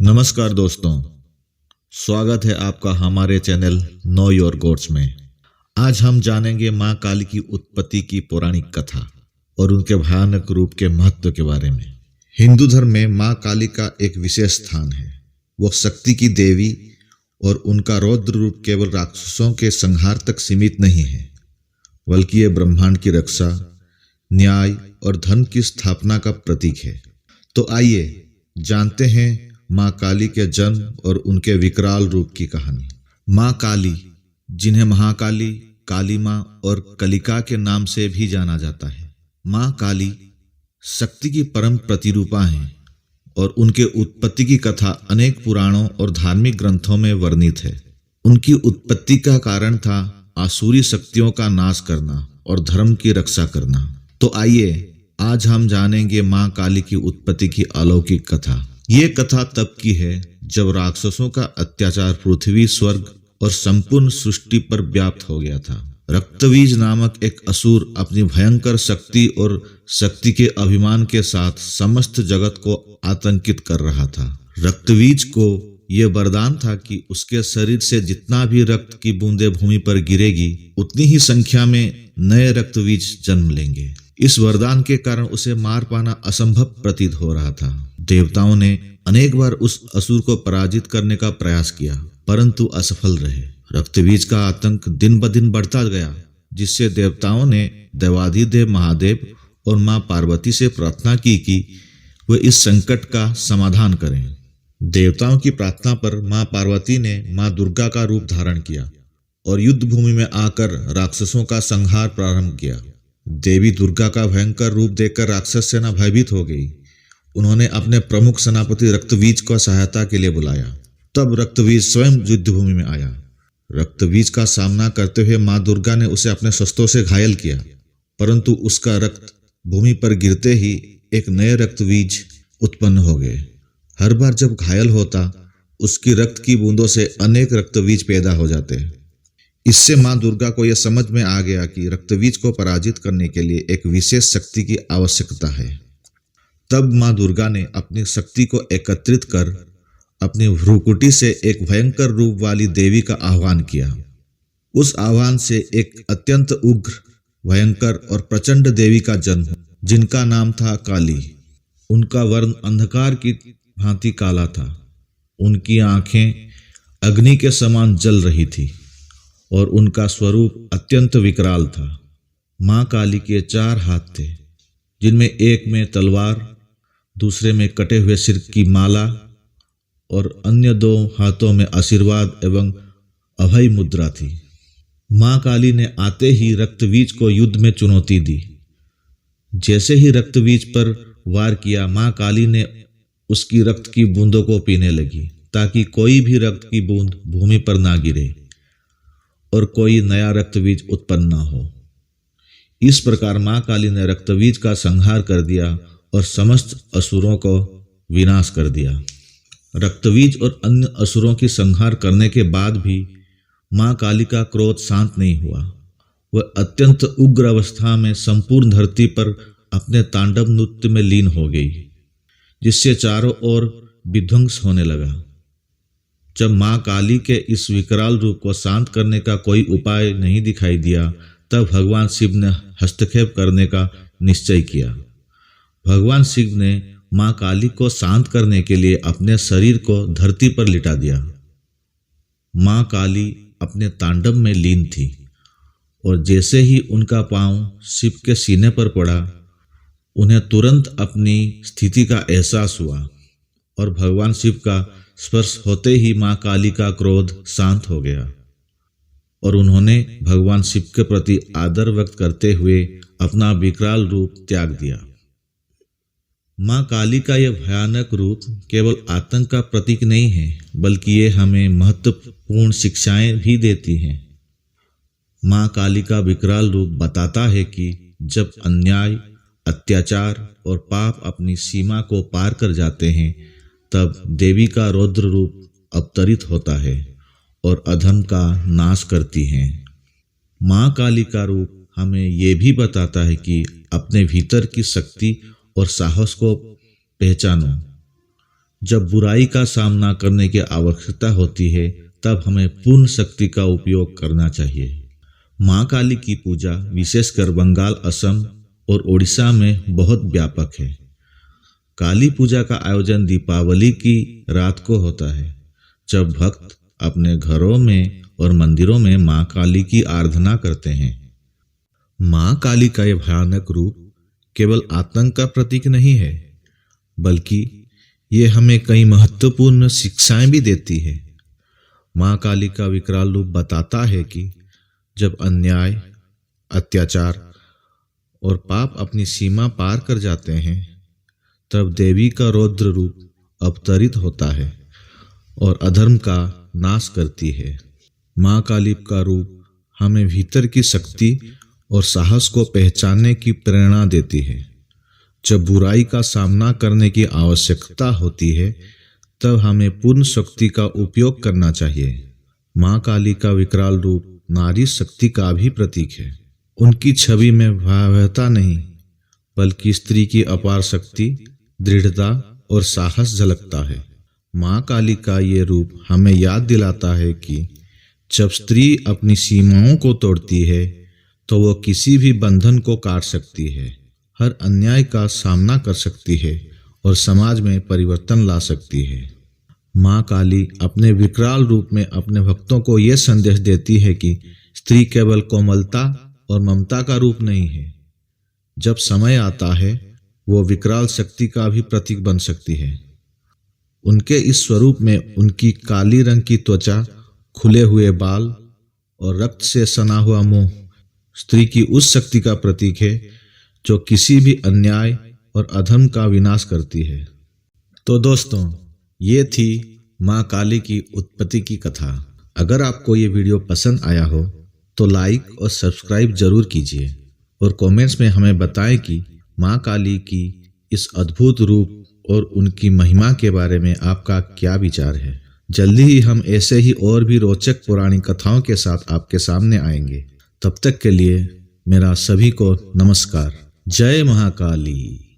नमस्कार दोस्तों, स्वागत है आपका हमारे चैनल नो योर गॉड्स में। आज हम जानेंगे माँ काली की उत्पत्ति की पौराणिक कथा और उनके भयानक रूप के महत्व के बारे में। हिंदू धर्म में माँ काली का एक विशेष स्थान है। वो शक्ति की देवी और उनका रौद्र रूप केवल राक्षसों के संहार तक सीमित नहीं है, बल्कि ये ब्रह्मांड की रक्षा, न्याय और धर्म की स्थापना का प्रतीक है। तो आइए जानते हैं माँ काली के जन्म और उनके विकराल रूप की कहानी। माँ काली, जिन्हें महाकाली, काली माँ और कलिका के नाम से भी जाना जाता है। माँ काली शक्ति की परम प्रतिरूपा हैं और उनके उत्पत्ति की कथा अनेक पुराणों और धार्मिक ग्रंथों में वर्णित है। उनकी उत्पत्ति का कारण था आसुरी शक्तियों का नाश करना और धर्म की रक्षा करना। तो आइए आज हम जानेंगे माँ काली की उत्पत्ति की अलौकिक कथा। ये कथा तब की है जब राक्षसों का अत्याचार पृथ्वी, स्वर्ग और संपूर्ण सृष्टि पर व्याप्त हो गया था। रक्तबीज नामक एक असुर अपनी भयंकर शक्ति और शक्ति के अभिमान के साथ समस्त जगत को आतंकित कर रहा था। रक्तबीज को यह वरदान था कि उसके शरीर से जितना भी रक्त की बूंदें भूमि पर गिरेगी, उतनी ही संख्या में नए रक्तबीज जन्म लेंगे। इस वरदान के कारण उसे मार पाना असंभव प्रतीत हो रहा था। देवताओं ने अनेक बार उस असुर को पराजित करने का प्रयास किया, परंतु असफल रहे। रक्तबीज का आतंक दिन ब दिन बढ़ता गया, जिससे देवताओं ने देवाधिदेव महादेव और मां पार्वती से प्रार्थना की कि वे इस संकट का समाधान करें। देवताओं की प्रार्थना पर मां पार्वती ने मां दुर्गा का रूप धारण किया और युद्ध भूमि में आकर राक्षसों का संहार प्रारंभ किया। देवी दुर्गा का भयंकर रूप देखकर राक्षस सेना भयभीत हो गई। उन्होंने अपने प्रमुख सेनापति रक्तबीज को सहायता के लिए बुलाया। तब रक्तबीज स्वयं युद्ध भूमि में आया। रक्तबीज का सामना करते हुए मां दुर्गा ने उसे अपने शस्त्रों से घायल किया, परंतु उसका रक्त भूमि पर गिरते ही एक नए रक्तबीज उत्पन्न हो गए। हर बार जब घायल होता, उसकी रक्त की बूंदों से अनेक रक्तबीज पैदा हो जाते। इससे मां दुर्गा को यह समझ में आ गया कि रक्तबीज को पराजित करने के लिए एक विशेष शक्ति की आवश्यकता है। तब मां दुर्गा ने अपनी शक्ति को एकत्रित कर अपनी भ्रूकुटी से एक भयंकर रूप वाली देवी का आह्वान किया। उस आह्वान से एक अत्यंत उग्र, भयंकर और प्रचंड देवी का जन्म, जिनका नाम था काली। उनका वर्ण अंधकार की भांति काला था। उनकी आंखें अग्नि के समान जल रही थी और उनका स्वरूप अत्यंत विकराल था। मां काली के 4 हाथ थे, जिनमें एक में तलवार, दूसरे में कटे हुए सिर की माला और अन्य 2 हाथों में आशीर्वाद एवं अभय मुद्रा थी। मां काली ने आते ही रक्तबीज को युद्ध में चुनौती दी। जैसे ही रक्तबीज पर वार किया, मां काली ने उसकी रक्त की बूंदों को पीने लगी, ताकि कोई भी रक्त की बूंद भूमि पर ना गिरे और कोई नया रक्तबीज उत्पन्न ना हो। इस प्रकार मां काली ने रक्तबीज का संहार कर दिया और समस्त असुरों को विनाश कर दिया। रक्तबीज और अन्य असुरों की संहार करने के बाद भी मां काली का क्रोध शांत नहीं हुआ। वह अत्यंत उग्र अवस्था में संपूर्ण धरती पर अपने तांडव नृत्य में लीन हो गई, जिससे चारों ओर विध्वंस होने लगा। जब मां काली के इस विकराल रूप को शांत करने का कोई उपाय नहीं दिखाई दिया, तब भगवान शिव ने हस्तक्षेप करने का निश्चय किया। भगवान शिव ने मां काली को शांत करने के लिए अपने शरीर को धरती पर लिटा दिया। मां काली अपने तांडव में लीन थी और जैसे ही उनका पांव शिव के सीने पर पड़ा, उन्हें तुरंत अपनी स्थिति का एहसास हुआ और भगवान शिव का स्पर्श होते ही मां काली का क्रोध शांत हो गया और उन्होंने भगवान शिव के प्रति आदर व्यक्त करते हुए अपना विकराल रूप त्याग दिया। मां काली का यह भयानक रूप केवल आतंक का प्रतीक नहीं है, बल्कि ये हमें महत्वपूर्ण शिक्षाएं भी देती हैं। मां काली का विकराल रूप बताता है कि जब अन्याय, अत्याचार और पाप अपनी सीमा को पार कर जाते हैं, तब देवी का रौद्र रूप अवतरित होता है और अधर्म का नाश करती हैं। मां काली का रूप हमें ये भी बताता है कि अपने भीतर की शक्ति और साहस को पहचानो। जब बुराई का सामना करने की आवश्यकता होती है तब हमें पूर्ण शक्ति का उपयोग करना चाहिए। माँ काली की पूजा विशेषकर बंगाल, असम और ओडिशा में बहुत व्यापक है। काली पूजा का आयोजन दीपावली की रात को होता है, जब भक्त अपने घरों में और मंदिरों में माँ काली की आराधना करते हैं। माँ काली का यह भयानक रूप केवल आतंक का प्रतीक नहीं है, बल्कि ये हमें कई महत्वपूर्ण शिक्षाएं भी देती है। माँ काली का विकराल रूप बताता है कि जब अन्याय, अत्याचार और पाप अपनी सीमा पार कर जाते हैं, तब देवी का रौद्र रूप अवतरित होता है और अधर्म का नाश करती है। माँ काली का रूप हमें भीतर की शक्ति और साहस को पहचानने की प्रेरणा देती है। जब बुराई का सामना करने की आवश्यकता होती है, तब हमें पूर्ण शक्ति का उपयोग करना चाहिए। माँ काली का विकराल रूप नारी शक्ति का भी प्रतीक है। उनकी छवि में भयावहता नहीं, बल्कि स्त्री की अपार शक्ति, दृढ़ता और साहस झलकता है। माँ काली का ये रूप हमें याद दिलाता है कि जब स्त्री अपनी सीमाओं को तोड़ती है, तो वो किसी भी बंधन को काट सकती है, हर अन्याय का सामना कर सकती है और समाज में परिवर्तन ला सकती है। माँ काली अपने विकराल रूप में अपने भक्तों को यह संदेश देती है कि स्त्री केवल कोमलता और ममता का रूप नहीं है। जब समय आता है, वो विकराल शक्ति का भी प्रतीक बन सकती है। उनके इस स्वरूप में उनकी काली रंग की त्वचा, खुले हुए बाल और रक्त से सना हुआ मुंह स्त्री की उस शक्ति का प्रतीक है जो किसी भी अन्याय और अधर्म का विनाश करती है। तो दोस्तों, ये थी माँ काली की उत्पत्ति की कथा। अगर आपको ये वीडियो पसंद आया हो तो लाइक और सब्सक्राइब जरूर कीजिए और कमेंट्स में हमें बताएं कि माँ काली की इस अद्भुत रूप और उनकी महिमा के बारे में आपका क्या विचार है। जल्दी ही हम ऐसे ही और भी रोचक पौराणिक कथाओं के साथ आपके सामने आएंगे। तब तक के लिए मेरा सभी को नमस्कार। जय महाकाली।